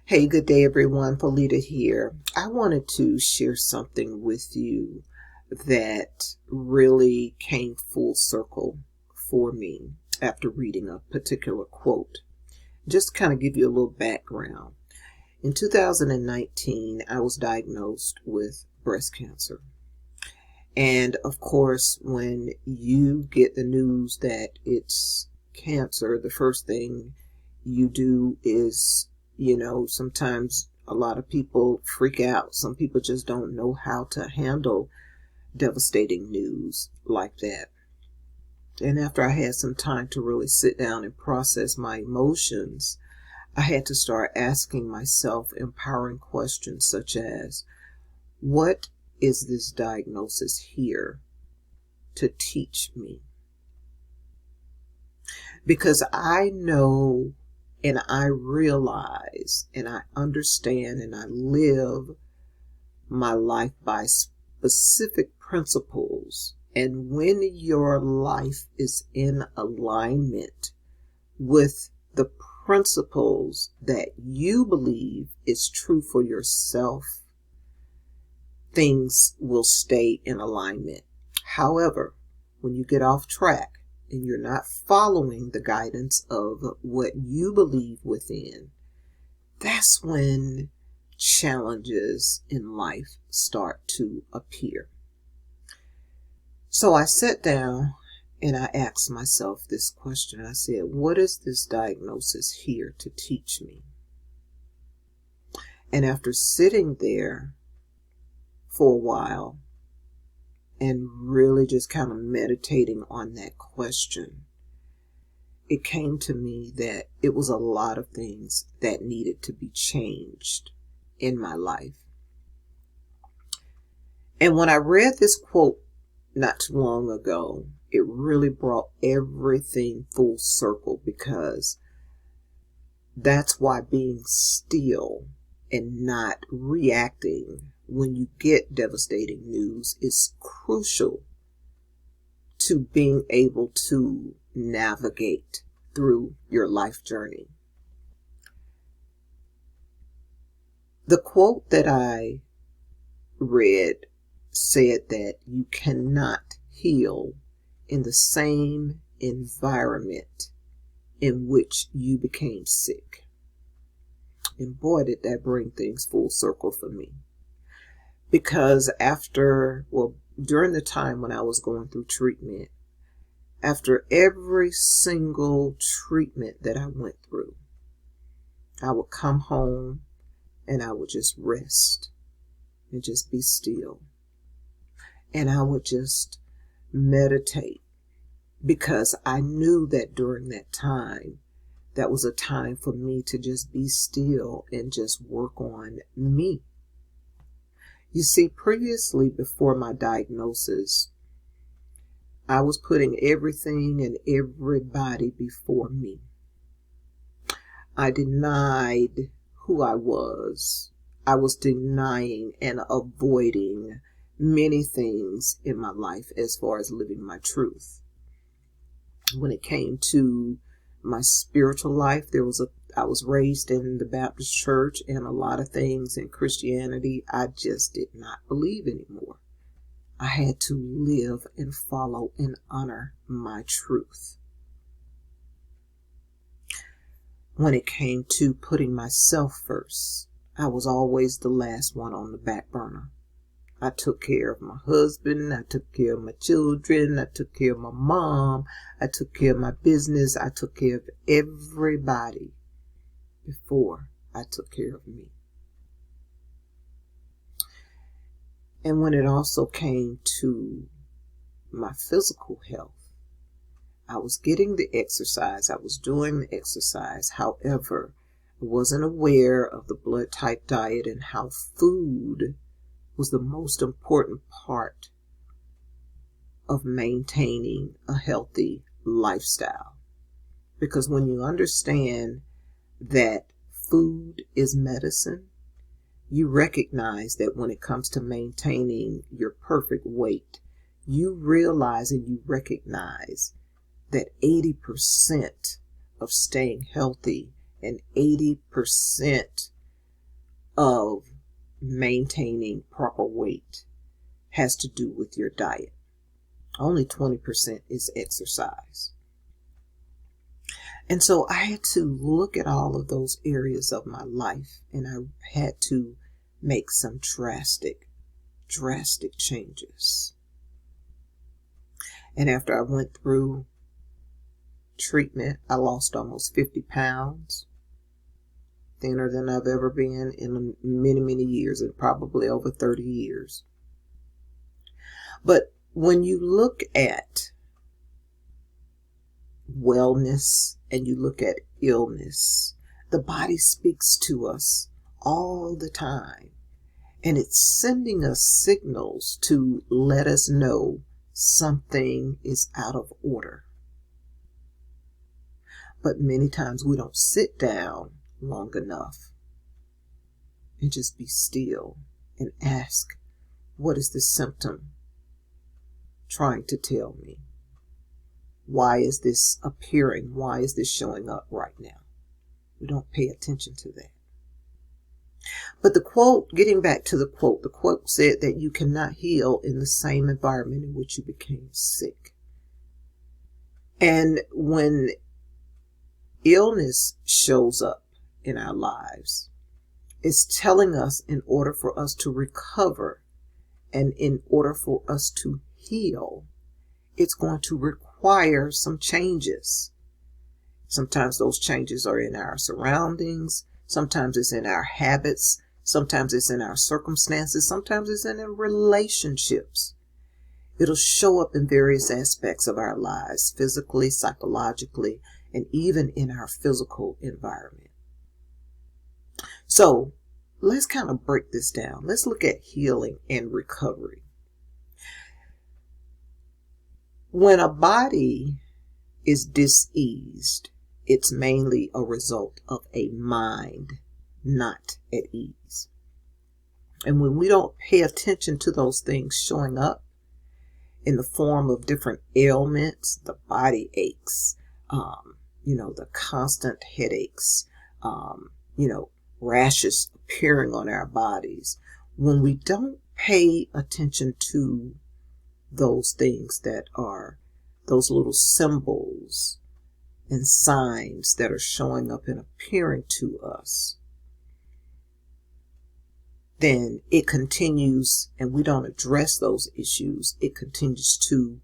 Hey, good day everyone. Polita here. I wanted to share something with you that really came full circle for me after reading a particular quote. Just to kind of give you a little background. In 2019, I was diagnosed with breast cancer. And of course, when you get the news that it's cancer, the first thing you do is, sometimes a lot of people freak out. Some people just don't know how to handle devastating news like that. And after I had some time to really sit down and process my emotions, I had to start asking myself empowering questions such as, what is this diagnosis here to teach me? Because I know and I realize and I understand and I live my life by specific principles. And when your life is in alignment with the principles that you believe is true for yourself, things will stay in alignment. However, when you get off track and you're not following the guidance of what you believe within, that's when challenges in life start to appear. So I sat down and I asked myself this question. I said, what is this diagnosis here to teach me? And after sitting there for a while and really just kind of meditating on that question, it came to me that it was a lot of things that needed to be changed in my life. And when I read this quote not too long ago, it really brought everything full circle, because that's why being still and not reacting when you get devastating news is crucial to being able to navigate through your life journey. The quote that I read said that you cannot heal in the same environment in which you became sick. And boy, did that bring things full circle for me. Because during the time when I was going through treatment, after every single treatment that I went through, I would come home and I would just rest and just be still. And I would just meditate, because I knew that during that time, that was a time for me to just be still and just work on me. You see, previously, before my diagnosis, I was putting everything and everybody before me. I denied who I was. I was denying and avoiding many things in my life as far as living my truth. When it came to my spiritual life, I was raised in the Baptist church, and a lot of things in Christianity I just did not believe anymore. I had to live and follow and honor my truth. When it came to putting myself first, I was always the last one on the back burner. I took care of my husband, I took care of my children, I took care of my mom, I took care of my business, I took care of everybody before I took care of me. And when it also came to my physical health, I was getting the exercise, I was doing the exercise. However, I wasn't aware of the blood type diet and how food was the most important part of maintaining a healthy lifestyle. Because when you understand that food is medicine, you recognize that when it comes to maintaining your perfect weight, you realize and you recognize that 80% of staying healthy and 80% of maintaining proper weight has to do with your diet. Only 20% is exercise. And so I had to look at all of those areas of my life, and I had to make some drastic changes. And after I went through treatment, I lost almost 50 pounds, thinner than I've ever been in many years, and probably over 30 years. But when you look at wellness and you look at illness, the body speaks to us all the time, and it's sending us signals to let us know something is out of order. But many times we don't sit down long enough and just be still and ask, what is this symptom trying to tell me? Why is this appearing? Why is this showing up right now? We don't pay attention to that. But the quote, getting back to the quote said that you cannot heal in the same environment in which you became sick. And when illness shows up in our lives, it's telling us in order for us to recover and in order for us to heal, it's going to require some changes. Sometimes those changes are in our surroundings. Sometimes it's in our habits. Sometimes it's in our circumstances. Sometimes it's in our relationships. It'll show up in various aspects of our lives, physically, psychologically, and even in our physical environment. So let's kind of break this down. Let's look at healing and recovery. When a body is diseased, it's mainly a result of a mind not at ease. And when we don't pay attention to those things showing up in the form of different ailments, the body aches, the constant headaches, rashes appearing on our bodies, when we don't pay attention to those things that are those little symbols and signs that are showing up and appearing to us, then it continues, and we don't address those issues, it continues to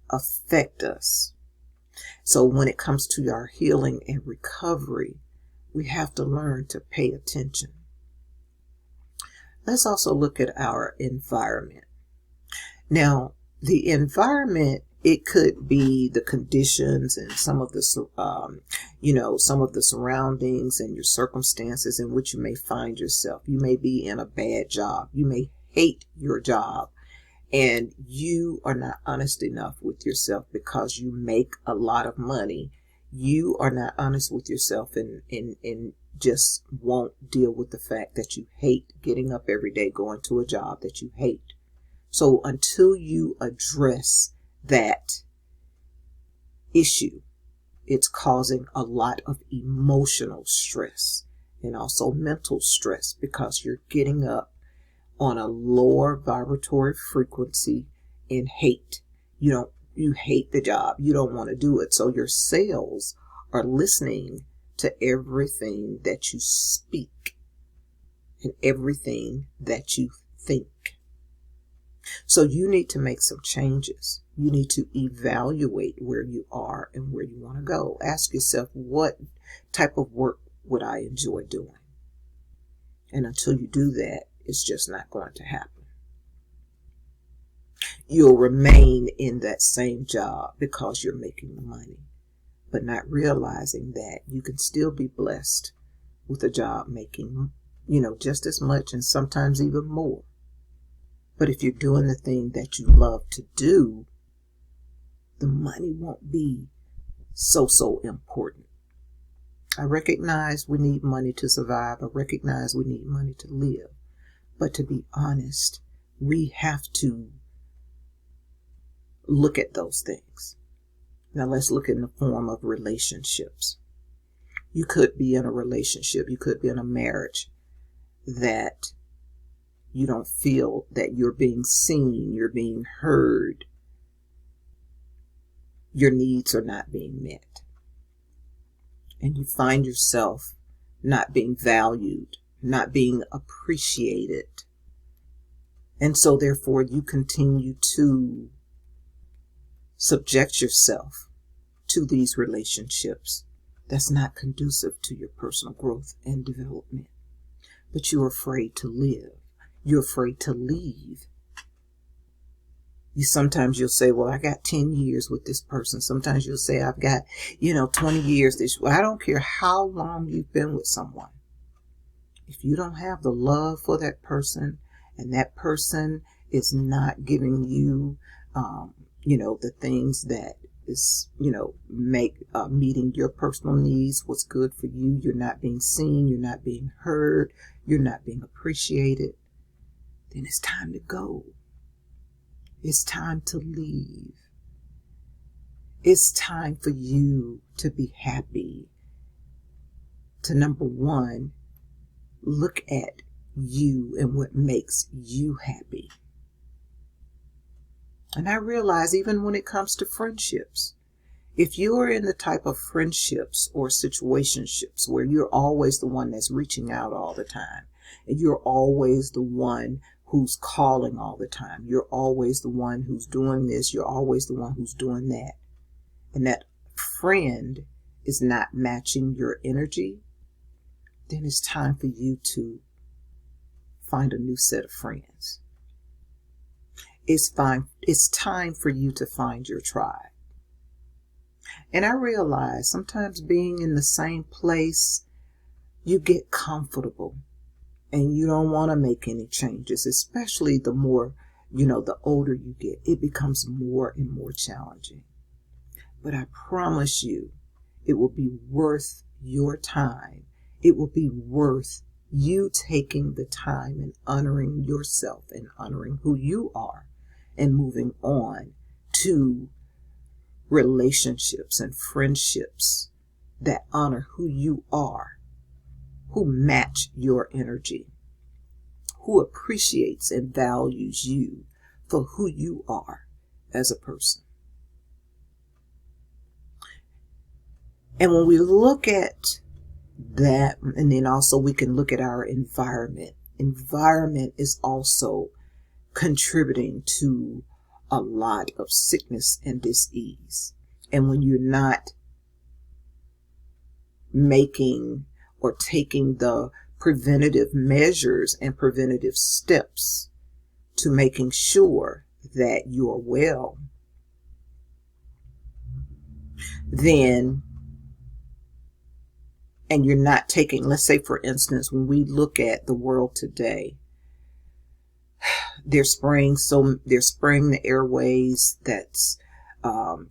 affect us. So when it comes to our healing and recovery, we have to learn to pay attention. Let's also look at our environment. Now, the environment, it could be the conditions and some of the surroundings and your circumstances in which you may find yourself. You may be in a bad job. You may hate your job, and you are not honest enough with yourself because you make a lot of money. You are not honest with yourself and just won't deal with the fact that you hate getting up every day, going to a job that you hate. So until you address that issue, it's causing a lot of emotional stress and also mental stress because you're getting up on a lower vibratory frequency in hate. You hate the job. You don't want to do it. So your cells are listening to everything that you speak and everything that you think. So you need to make some changes. You need to evaluate where you are and where you want to go. Ask yourself, what type of work would I enjoy doing? And until you do that, it's just not going to happen. You'll remain in that same job because you're making the money, but not realizing that you can still be blessed with a job making, just as much and sometimes even more. But if you're doing the thing that you love to do, the money won't be so important. I recognize we need money to survive. I recognize we need money to live. But to be honest, we have to look at those things. Now let's look in the form of relationships. You could be in a relationship. You could be in a marriage that you don't feel that you're being seen, you're being heard, your needs are not being met. And you find yourself not being valued, not being appreciated. And so therefore you continue to subject yourself to these relationships that's not conducive to your personal growth and development. But you're afraid to live. You're afraid to leave. Sometimes you'll say, well, I got 10 years with this person. Sometimes you'll say, I've got, 20 years. Well, I don't care how long you've been with someone. If you don't have the love for that person, and that person is not giving you, the things that is, meeting your personal needs, what's good for you, you're not being seen, you're not being heard, you're not being appreciated, then it's time to go. It's time to leave. It's time for you to be happy. To number one, look at you and what makes you happy. And I realize even when it comes to friendships, if you're in the type of friendships or situationships where you're always the one that's reaching out all the time, and you're always the one who's calling all the time, you're always the one who's doing this, you're always the one who's doing that, and that friend is not matching your energy, then it's time for you to find a new set of friends. It's time for you to find your tribe. And I realize sometimes being in the same place, you get comfortable and you don't want to make any changes, especially the more, the older you get, it becomes more and more challenging. But I promise you, it will be worth your time. It will be worth you taking the time and honoring yourself and honoring who you are and moving on to relationships and friendships that honor who you are, who match your energy, who appreciates and values you for who you are as a person. And when we look at that, and then also we can look at our environment. Environment is also contributing to a lot of sickness and dis-ease. And when you're not making or taking the preventative measures and preventative steps to making sure that you're well, then, and you're not taking, let's say for instance, when we look at the world today, they're spraying the airways that's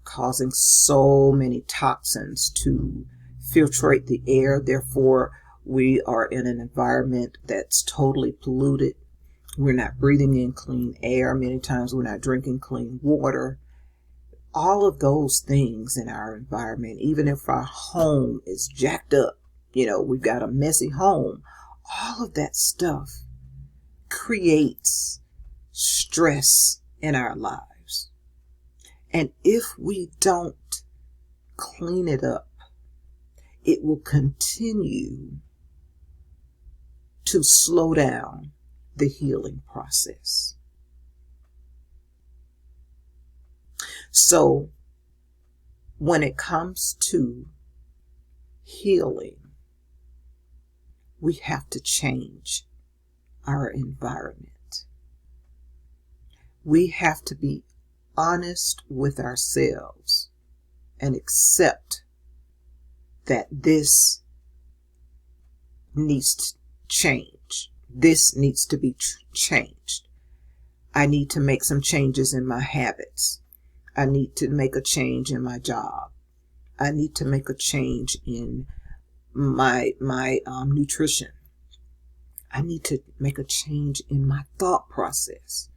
causing so many toxins to filtrate the air. Therefore, we are in an environment that's totally polluted. We're not breathing in clean air. Many times we're not drinking clean water. All of those things in our environment, even if our home is jacked up, we've got a messy home, all of that stuff creates stress in our lives. And if we don't clean it up, it will continue to slow down the healing process. So when it comes to healing, we have to change our environment. We have to be honest with ourselves and accept that this needs to change. This needs to be changed. I need to make some changes in my habits. I need to make a change in my job. I need to make a change in my nutrition. I need to make a change in my thought process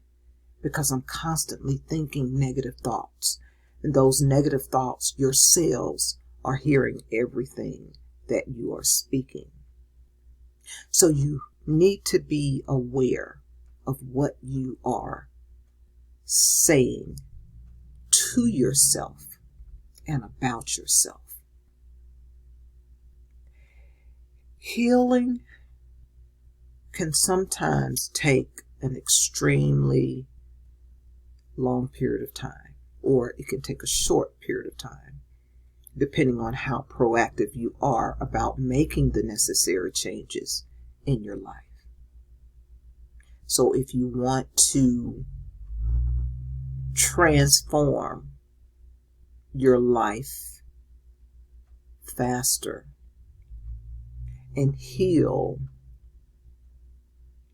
because I'm constantly thinking negative thoughts. And those negative thoughts, your cells are hearing everything that you are speaking. So you need to be aware of what you are saying to yourself and about yourself. Healing can sometimes take an extremely long period of time, or it can take a short period of time, depending on how proactive you are about making the necessary changes in your life. So if you want to transform your life faster and heal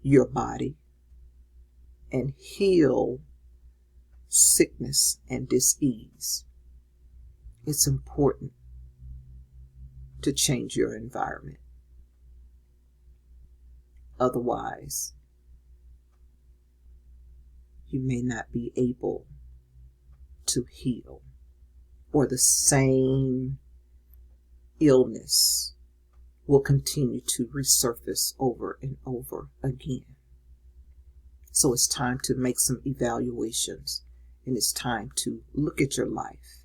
your body and heal sickness and dis-ease, it's important to change your environment. Otherwise, you may not be able to heal, or the same illness will continue to resurface over and over again. So it's time to make some evaluations, and it's time to look at your life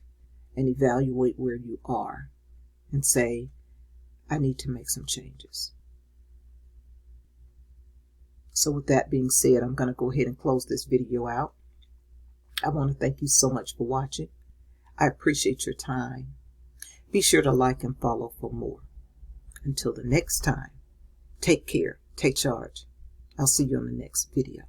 and evaluate where you are and say, I need to make some changes. So with that being said, I'm going to go ahead and close this video out. I want to thank you so much for watching. I appreciate your time. Be sure to like and follow for more. Until the next time, take care, take charge. I'll see you on the next video.